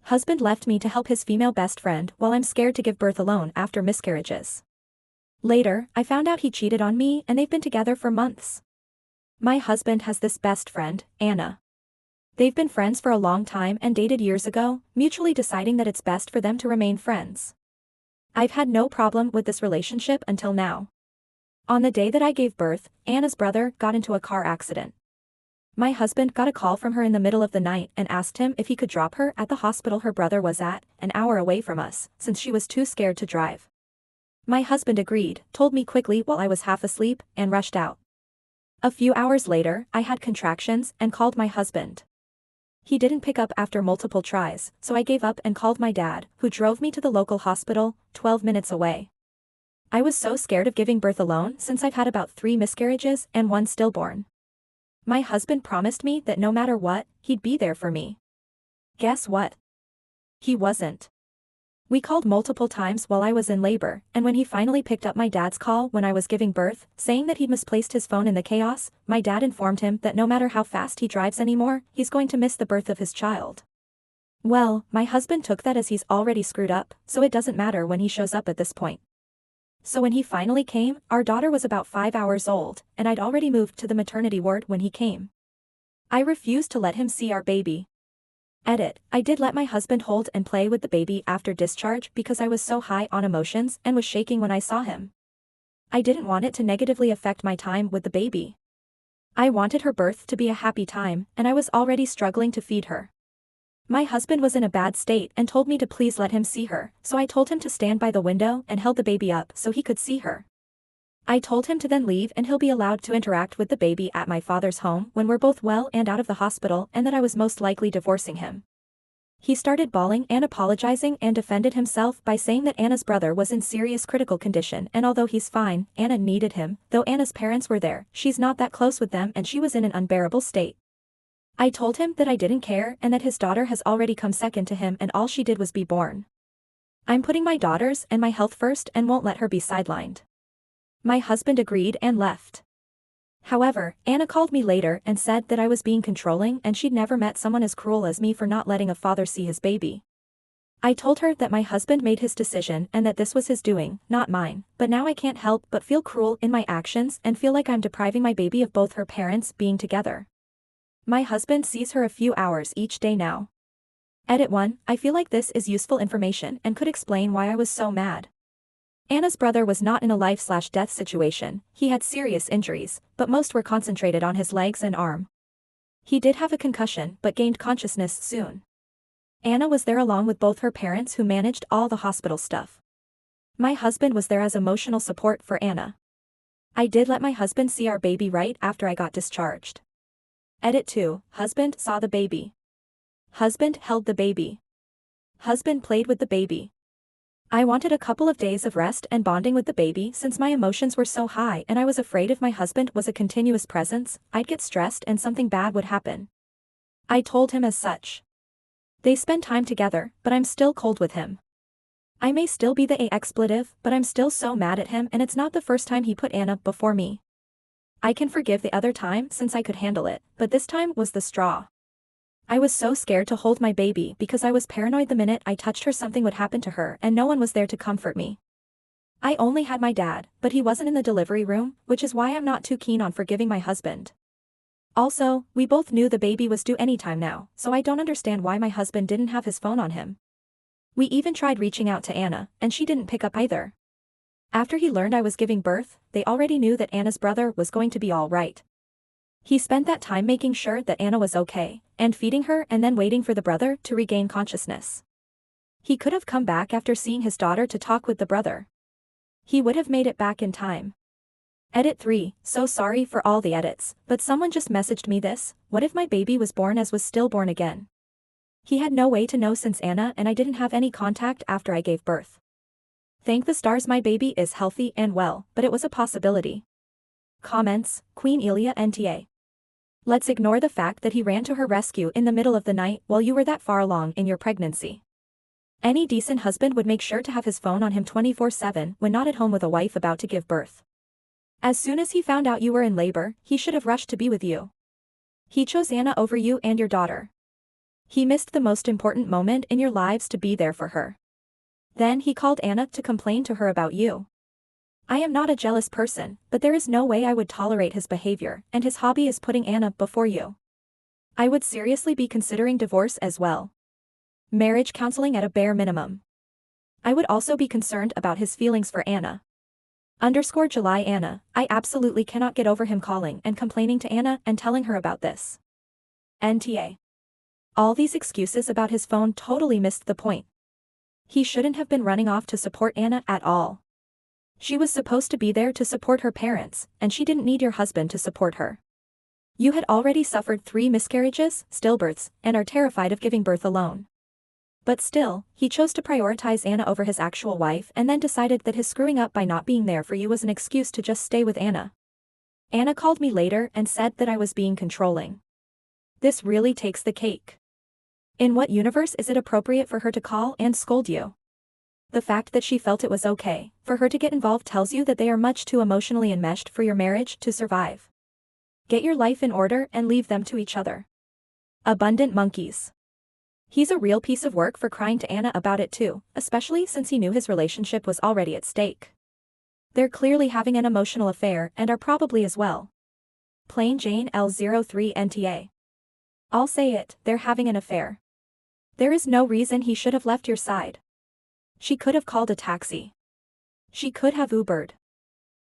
Husband left me to help his female best friend while I'm scared to give birth alone after miscarriages. Later, I found out he cheated on me and they've been together for months. My husband has this best friend, Anna. They've been friends for a long time and dated years ago, mutually deciding that it's best for them to remain friends. I've had no problem with this relationship until now. On the day that I gave birth, Anna's brother got into a car accident. My husband got a call from her in the middle of the night and asked him if he could drop her at the hospital her brother was at, an hour away from us, since she was too scared to drive. My husband agreed, told me quickly while I was half asleep, and rushed out. A few hours later, I had contractions and called my husband. He didn't pick up after multiple tries, so I gave up and called my dad, who drove me to the local hospital, 12 minutes away. I was so scared of giving birth alone since I've had about 3 miscarriages and 1 stillborn. My husband promised me that no matter what, he'd be there for me. Guess what? He wasn't. We called multiple times while I was in labor, and when he finally picked up my dad's call when I was giving birth, saying that he'd misplaced his phone in the chaos, my dad informed him that no matter how fast he drives anymore, he's going to miss the birth of his child. Well, my husband took that as he's already screwed up, so it doesn't matter when he shows up at this point. So when he finally came, our daughter was about 5 hours old, and I'd already moved to the maternity ward when he came. I refused to let him see our baby. Edit, I did let my husband hold and play with the baby after discharge because I was so high on emotions and was shaking when I saw him. I didn't want it to negatively affect my time with the baby. I wanted her birth to be a happy time, and I was already struggling to feed her. My husband was in a bad state and told me to please let him see her, so I told him to stand by the window and held the baby up so he could see her. I told him to then leave and he'll be allowed to interact with the baby at my father's home when we're both well and out of the hospital, and that I was most likely divorcing him. He started bawling and apologizing and defended himself by saying that Anna's brother was in serious critical condition, and although he's fine, Anna needed him, though Anna's parents were there, she's not that close with them and she was in an unbearable state. I told him that I didn't care and that his daughter has already come second to him and all she did was be born. I'm putting my daughters and my health first and won't let her be sidelined. My husband agreed and left. However, Anna called me later and said that I was being controlling and she'd never met someone as cruel as me for not letting a father see his baby. I told her that my husband made his decision and that this was his doing, not mine, but now I can't help but feel cruel in my actions and feel like I'm depriving my baby of both her parents being together. My husband sees her a few hours each day now. Edit 1, I feel like this is useful information and could explain why I was so mad. Anna's brother was not in a life/death situation, he had serious injuries, but most were concentrated on his legs and arm. He did have a concussion but gained consciousness soon. Anna was there along with both her parents who managed all the hospital stuff. My husband was there as emotional support for Anna. I did let my husband see our baby right after I got discharged. Edit 2, husband saw the baby. Husband held the baby. Husband played with the baby. I wanted a couple of days of rest and bonding with the baby since my emotions were so high and I was afraid if my husband was a continuous presence, I'd get stressed and something bad would happen. I told him as such. They spend time together, but I'm still cold with him. I may still be the expletive, but I'm still so mad at him and it's not the first time he put Anna before me. I can forgive the other time since I could handle it, but this time was the straw. I was so scared to hold my baby because I was paranoid the minute I touched her something would happen to her and no one was there to comfort me. I only had my dad, but he wasn't in the delivery room, which is why I'm not too keen on forgiving my husband. Also, we both knew the baby was due anytime now, so I don't understand why my husband didn't have his phone on him. We even tried reaching out to Anna, and she didn't pick up either. After he learned I was giving birth, they already knew that Anna's brother was going to be all right. He spent that time making sure that Anna was okay, and feeding her and then waiting for the brother to regain consciousness. He could have come back after seeing his daughter to talk with the brother. He would have made it back in time. Edit 3, so sorry for all the edits, but someone just messaged me this, what if my baby was born as was stillborn again? He had no way to know since Anna and I didn't have any contact after I gave birth. Thank the stars my baby is healthy and well, but it was a possibility. Comments, Queen Elia NTA. Let's ignore the fact that he ran to her rescue in the middle of the night while you were that far along in your pregnancy. Any decent husband would make sure to have his phone on him 24/7 when not at home with a wife about to give birth. As soon as he found out you were in labor, he should have rushed to be with you. He chose Anna over you and your daughter. He missed the most important moment in your lives to be there for her. Then he called Anna to complain to her about you. I am not a jealous person, but there is no way I would tolerate his behavior, and his hobby is putting Anna before you. I would seriously be considering divorce as well. Marriage counseling at a bare minimum. I would also be concerned about his feelings for Anna. July Anna, I absolutely cannot get over him calling and complaining to Anna and telling her about this. NTA. All these excuses about his phone totally missed the point. He shouldn't have been running off to support Anna at all. She was supposed to be there to support her parents, and she didn't need your husband to support her. You had already suffered 3 miscarriages, stillbirths, and are terrified of giving birth alone. But still, he chose to prioritize Anna over his actual wife and then decided that his screwing up by not being there for you was an excuse to just stay with Anna. Anna called me later and said that I was being controlling. This really takes the cake. In what universe is it appropriate for her to call and scold you? The fact that she felt it was okay for her to get involved tells you that they are much too emotionally enmeshed for your marriage to survive. Get your life in order and leave them to each other. Abundant monkeys. He's a real piece of work for crying to Anna about it too, especially since he knew his relationship was already at stake. They're clearly having an emotional affair and are probably as well. Plain Jane L03 NTA. I'll say it, they're having an affair. There is no reason he should have left your side. She could have called a taxi. She could have Ubered.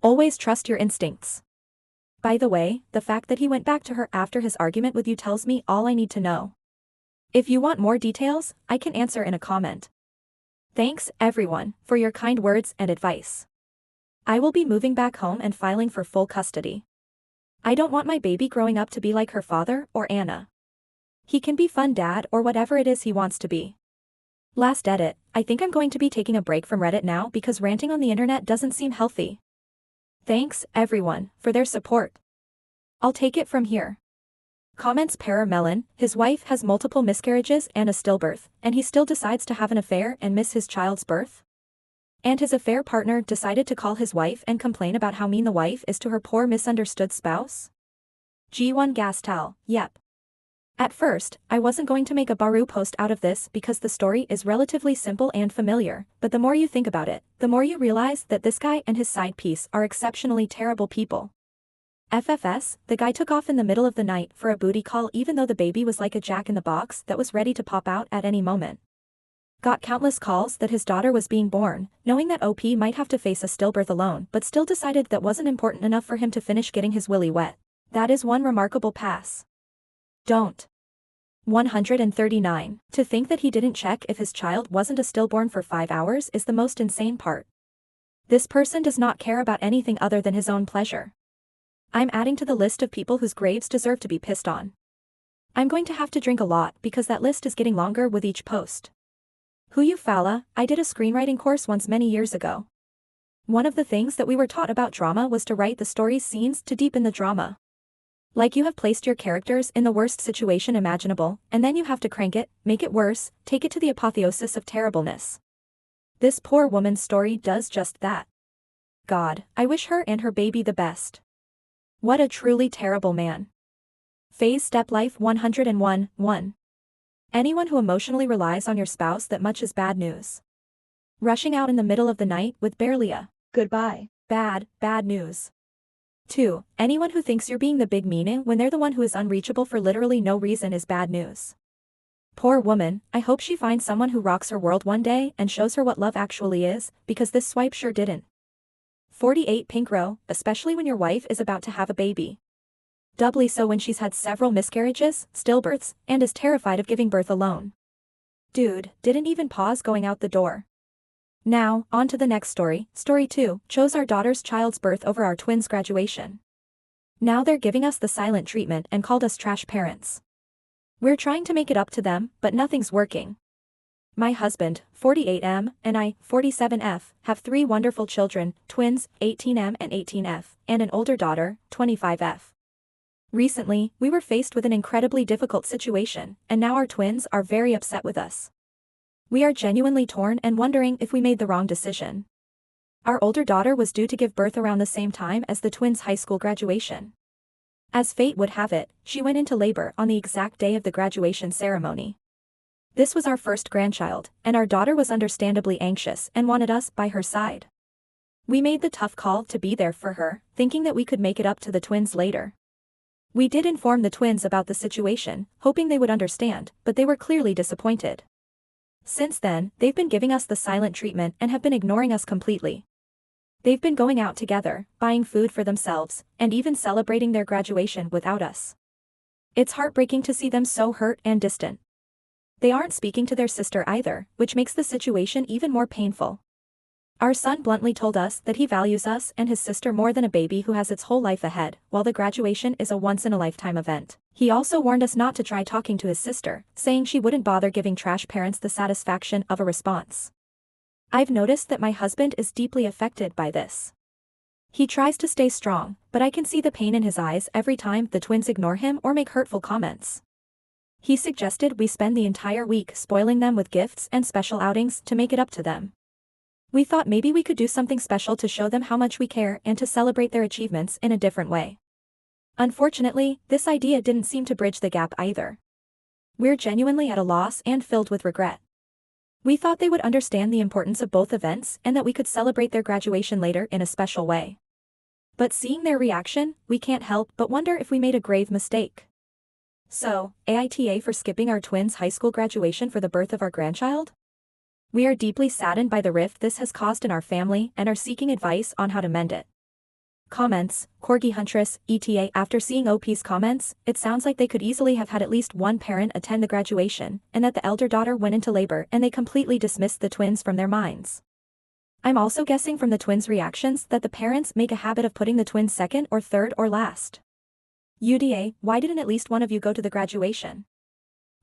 Always trust your instincts. By the way, the fact that he went back to her after his argument with you tells me all I need to know. If you want more details, I can answer in a comment. Thanks, everyone, for your kind words and advice. I will be moving back home and filing for full custody. I don't want my baby growing up to be like her father or Anna. He can be fun dad or whatever it is he wants to be. Last edit, I think I'm going to be taking a break from Reddit now because ranting on the internet doesn't seem healthy. Thanks, everyone, for their support. I'll take it from here. Comments Paramelon, his wife has multiple miscarriages and a stillbirth, and he still decides to have an affair and miss his child's birth? And his affair partner decided to call his wife and complain about how mean the wife is to her poor misunderstood spouse? G1 Gastal, yep. At first, I wasn't going to make a Baru post out of this because the story is relatively simple and familiar, but the more you think about it, the more you realize that this guy and his side piece are exceptionally terrible people. FFS, the guy took off in the middle of the night for a booty call even though the baby was like a jack-in-the-box that was ready to pop out at any moment. Got countless calls that his daughter was being born, knowing that OP might have to face a stillbirth alone but still decided that wasn't important enough for him to finish getting his willy wet. That is one remarkable pass. Don't. 139. To think that he didn't check if his child wasn't a stillborn for 5 hours is the most insane part. This person does not care about anything other than his own pleasure. I'm adding to the list of people whose graves deserve to be pissed on. I'm going to have to drink a lot because that list is getting longer with each post. Who you falla, I did a screenwriting course once many years ago. One of the things that we were taught about drama was to write the story's scenes to deepen the drama. Like you have placed your characters in the worst situation imaginable, and then you have to crank it, make it worse, take it to the apotheosis of terribleness. This poor woman's story does just that. God, I wish her and her baby the best. What a truly terrible man. Phase Step Life 101-1. Anyone who emotionally relies on your spouse that much is bad news. Rushing out in the middle of the night with barely a goodbye. Bad news. 2. Anyone who thinks you're being the big meaning when they're the one who is unreachable for literally no reason is bad news. Poor woman, I hope she finds someone who rocks her world one day and shows her what love actually is, because this swipe sure didn't. 48 Pink Row, especially when your wife is about to have a baby. Doubly so when she's had several miscarriages, stillbirths, and is terrified of giving birth alone. Dude, didn't even pause going out the door. Now, on to the next story. Story 2, chose our daughter's child's birth over our twins' graduation. Now they're giving us the silent treatment and called us trash parents. We're trying to make it up to them, but nothing's working. My husband, 48M, and I, 47F, have 3 wonderful children, twins, 18M and 18F, and an older daughter, 25F. Recently, we were faced with an incredibly difficult situation, and now our twins are very upset with us. We are genuinely torn and wondering if we made the wrong decision. Our older daughter was due to give birth around the same time as the twins' high school graduation. As fate would have it, she went into labor on the exact day of the graduation ceremony. This was our first grandchild, and our daughter was understandably anxious and wanted us by her side. We made the tough call to be there for her, thinking that we could make it up to the twins later. We did inform the twins about the situation, hoping they would understand, but they were clearly disappointed. Since then, they've been giving us the silent treatment and have been ignoring us completely. They've been going out together, buying food for themselves, and even celebrating their graduation without us. It's heartbreaking to see them so hurt and distant. They aren't speaking to their sister either, which makes the situation even more painful. Our son bluntly told us that he values us and his sister more than a baby who has its whole life ahead, while the graduation is a once-in-a-lifetime event. He also warned us not to try talking to his sister, saying she wouldn't bother giving trash parents the satisfaction of a response. I've noticed that my husband is deeply affected by this. He tries to stay strong, but I can see the pain in his eyes every time the twins ignore him or make hurtful comments. He suggested we spend the entire week spoiling them with gifts and special outings to make it up to them. We thought maybe we could do something special to show them how much we care and to celebrate their achievements in a different way. Unfortunately, this idea didn't seem to bridge the gap either. We're genuinely at a loss and filled with regret. We thought they would understand the importance of both events and that we could celebrate their graduation later in a special way. But seeing their reaction, we can't help but wonder if we made a grave mistake. So, AITA for skipping our twins' high school graduation for the birth of our grandchild? We are deeply saddened by the rift this has caused in our family and are seeking advice on how to mend it. Comments, Corgi Huntress, ETA. After seeing OP's comments, it sounds like they could easily have had at least one parent attend the graduation, and that the elder daughter went into labor and they completely dismissed the twins from their minds. I'm also guessing from the twins' reactions that the parents make a habit of putting the twins second or third or last. UDA, why didn't at least one of you go to the graduation?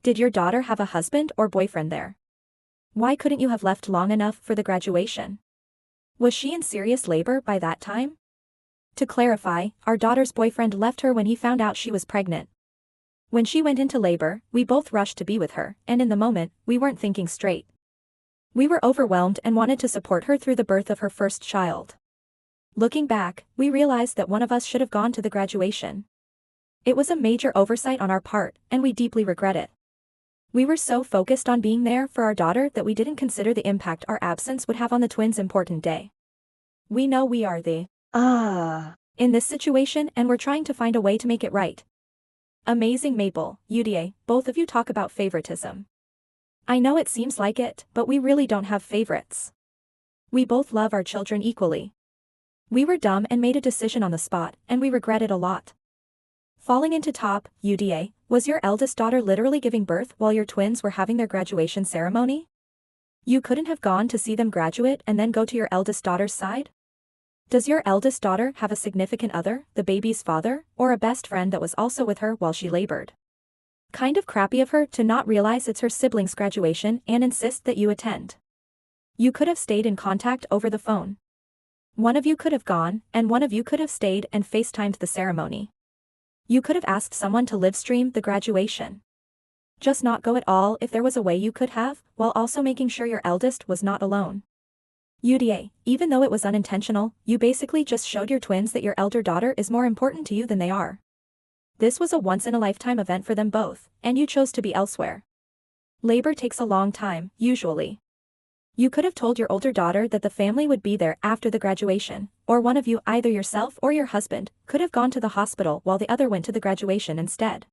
Did your daughter have a husband or boyfriend there? Why couldn't you have left long enough for the graduation? Was she in serious labor by that time? To clarify, our daughter's boyfriend left her when he found out she was pregnant. When she went into labor, we both rushed to be with her, and in the moment, we weren't thinking straight. We were overwhelmed and wanted to support her through the birth of her first child. Looking back, we realized that one of us should have gone to the graduation. It was a major oversight on our part, and we deeply regret it. We were so focused on being there for our daughter that we didn't consider the impact our absence would have on the twins' important day. We know we are the in this situation and we're trying to find a way to make it right. Amazing Maple, UDA, both of you talk about favoritism. I know it seems like it, but we really don't have favorites. We both love our children equally. We were dumb and made a decision on the spot, and we regret it a lot. Falling into top, UDA, was your eldest daughter literally giving birth while your twins were having their graduation ceremony? You couldn't have gone to see them graduate and then go to your eldest daughter's side? Does your eldest daughter have a significant other, the baby's father, or a best friend that was also with her while she labored? Kind of crappy of her to not realize it's her sibling's graduation and insist that you attend. You could have stayed in contact over the phone. One of you could have gone, and one of you could have stayed and FaceTimed the ceremony. You could have asked someone to livestream the graduation. Just not go at all if there was a way you could have, while also making sure your eldest was not alone. UDA, even though it was unintentional, you basically just showed your twins that your elder daughter is more important to you than they are. This was a once-in-a-lifetime event for them both, and you chose to be elsewhere. Labor takes a long time, usually. You could have told your older daughter that the family would be there after the graduation, or one of you, either yourself or your husband, could have gone to the hospital while the other went to the graduation instead.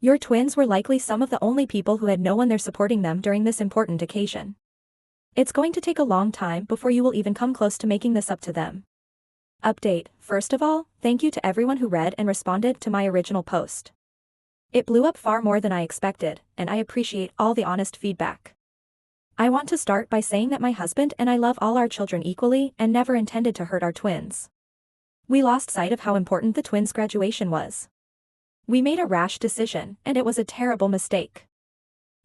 Your twins were likely some of the only people who had no one there supporting them during this important occasion. It's going to take a long time before you will even come close to making this up to them. Update, first of all, thank you to everyone who read and responded to my original post. It blew up far more than I expected, and I appreciate all the honest feedback. I want to start by saying that my husband and I love all our children equally and never intended to hurt our twins. We lost sight of how important the twins' graduation was. We made a rash decision, and it was a terrible mistake.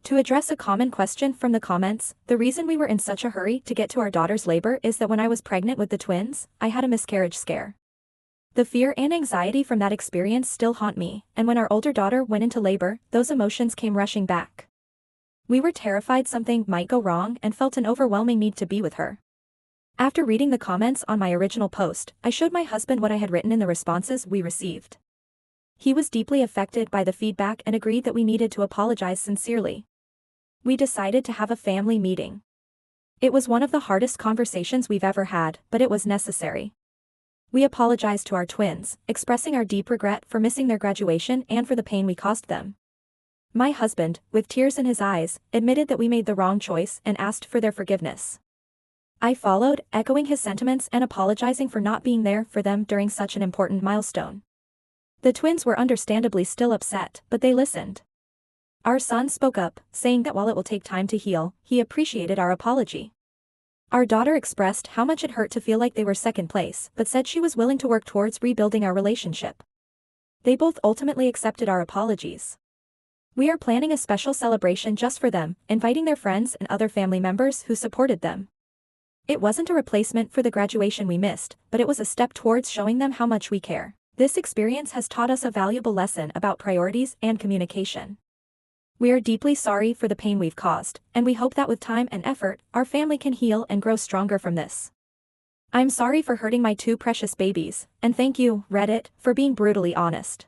To address a common question from the comments, the reason we were in such a hurry to get to our daughter's labor is that when I was pregnant with the twins, I had a miscarriage scare. The fear and anxiety from that experience still haunt me, and when our older daughter went into labor, those emotions came rushing back. We were terrified something might go wrong and felt an overwhelming need to be with her. After reading the comments on my original post, I showed my husband what I had written in the responses we received. He was deeply affected by the feedback and agreed that we needed to apologize sincerely. We decided to have a family meeting. It was one of the hardest conversations we've ever had, but it was necessary. We apologized to our twins, expressing our deep regret for missing their graduation and for the pain we caused them. My husband, with tears in his eyes, admitted that we made the wrong choice and asked for their forgiveness. I followed, echoing his sentiments and apologizing for not being there for them during such an important milestone. The twins were understandably still upset, but they listened. Our son spoke up, saying that while it will take time to heal, he appreciated our apology. Our daughter expressed how much it hurt to feel like they were second place, but said she was willing to work towards rebuilding our relationship. They both ultimately accepted our apologies. We are planning a special celebration just for them, inviting their friends and other family members who supported them. It wasn't a replacement for the graduation we missed, but it was a step towards showing them how much we care. This experience has taught us a valuable lesson about priorities and communication. We are deeply sorry for the pain we've caused, and we hope that with time and effort, our family can heal and grow stronger from this. I'm sorry for hurting my two precious babies, and thank you, Reddit, for being brutally honest.